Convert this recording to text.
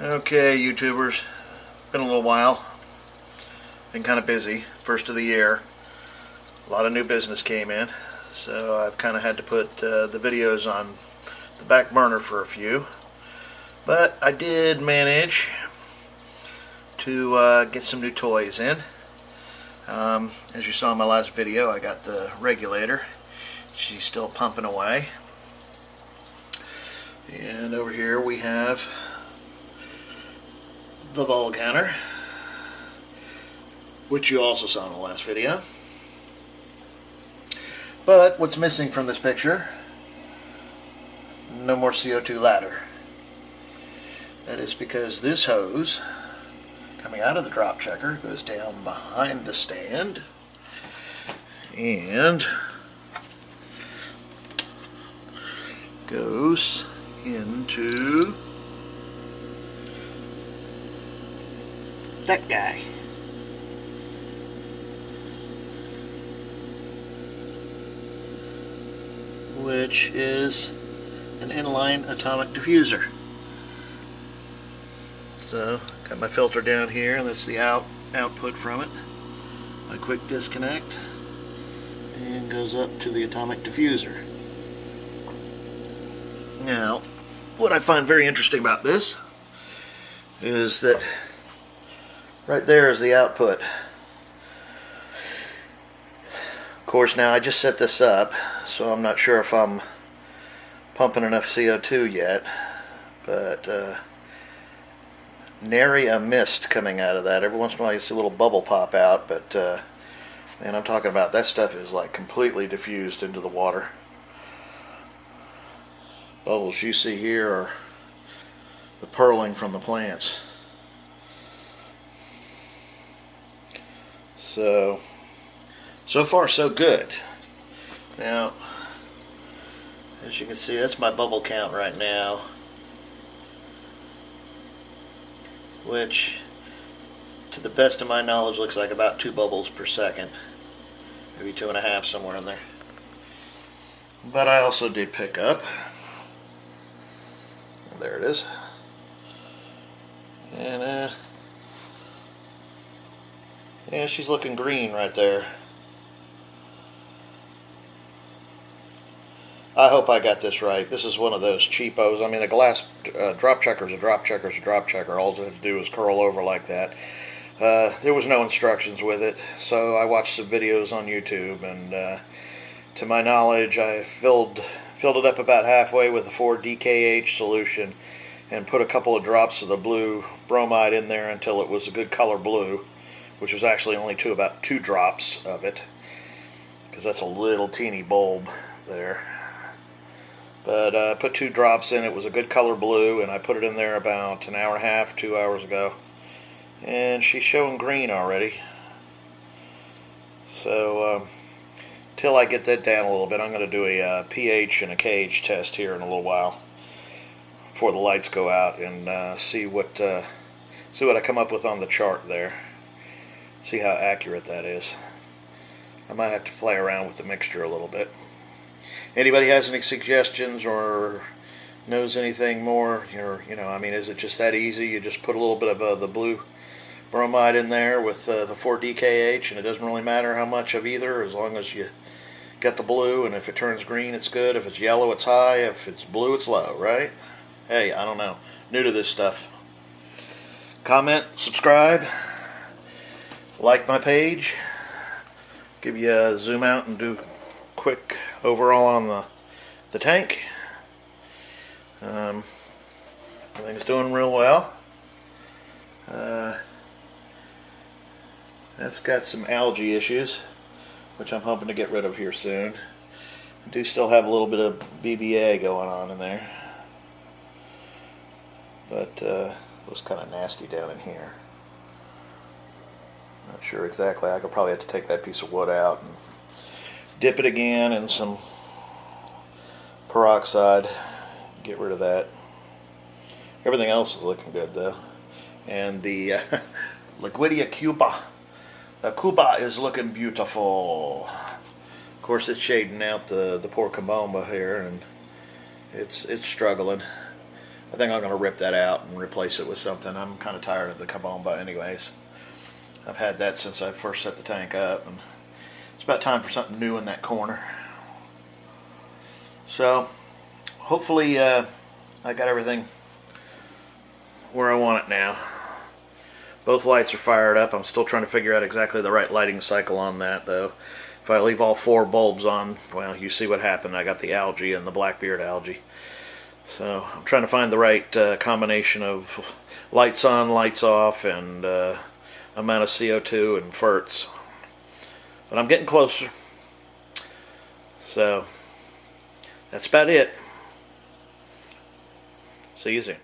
Okay, YouTubers, been a little while. Been kind of busy. First of the year. A lot of new business came in, so I've kind of had to put the videos on the back burner for a few. But I did manage to get some new toys in. As you saw in my last video, I got the regulator. She's still pumping away. And over here we have the ball counter, which you also saw in the last video. But what's missing from this picture? No more CO2 ladder. That is because this hose coming out of the drop checker goes down behind the stand and goes into that guy. Which is an inline atomic diffuser. So, got my filter down here, and that's the output from it. My quick disconnect, and goes up to the atomic diffuser. Now, what I find very interesting about this is that right there is the output. Of course, now I just set this up, so I'm not sure if I'm pumping enough CO2 yet, but nary a mist coming out of that. Every once in a while you see a little bubble pop out, but man, I'm talking about that stuff is like completely diffused into the water. Bubbles you see here are the purling from the plants. So far so good. Now, as you can see, that's my bubble count right now, which to the best of my knowledge looks like about 2 bubbles per second, maybe 2.5, somewhere in there. But I also did pick up, there it is, and yeah, she's looking green right there. I hope I got this right. This is one of those cheapos. I mean, a glass drop checker is a drop checker is a drop checker. All you have to do is curl over like that. There was no instructions with it, so I watched some videos on YouTube, and to my knowledge, I filled it up about halfway with a 4-DKH solution and put a couple of drops of the blue bromide in there until it was a good color blue, which was actually only about 2 drops of it, because that's a little teeny bulb there. But I put 2 drops in. It was a good color blue, and I put it in there about an hour and a half, 2 hours ago, and she's showing green already. So till I get that down a little bit, I'm going to do a pH and a KH test here in a little while before the lights go out, and see what I come up with on the chart there. See how accurate that is. I might have to play around with the mixture a little bit. Anybody has any suggestions or knows anything more, I mean, is it just that easy? You just put a little bit of the blue bromide in there with the 4-DKH, and it doesn't really matter how much of either, as long as you get the blue, and if it turns green, it's good. If it's yellow, it's high. If it's blue, it's low, right? Hey, I don't know. New to this stuff. Comment, subscribe, like my page. Give you a zoom out and do quick overall on the tank. Everything's doing real well. That's got some algae issues, which I'm hoping to get rid of here soon. I do still have a little bit of BBA going on in there, but it was kind of nasty down in here. Not sure exactly. I could probably have to take that piece of wood out and dip it again in some peroxide, get rid of that. Everything else is looking good though. And the Liquidia Cuba, the Cuba is looking beautiful. Of course, it's shading out the poor Kabomba here, and it's struggling. I think I'm going to rip that out and replace it with something. I'm kind of tired of the Kabomba anyways. I've had that since I first set the tank up, and it's about time for something new in that corner. So hopefully I got everything where I want it now. Both lights are fired up. I'm still trying to figure out exactly the right lighting cycle on that, though. If I leave all 4 bulbs on, well, you see what happened. I got the algae and the blackbeard algae. So I'm trying to find the right combination of lights on, lights off, and amount of CO2 and ferts. But I'm getting closer. So that's about it. See you soon.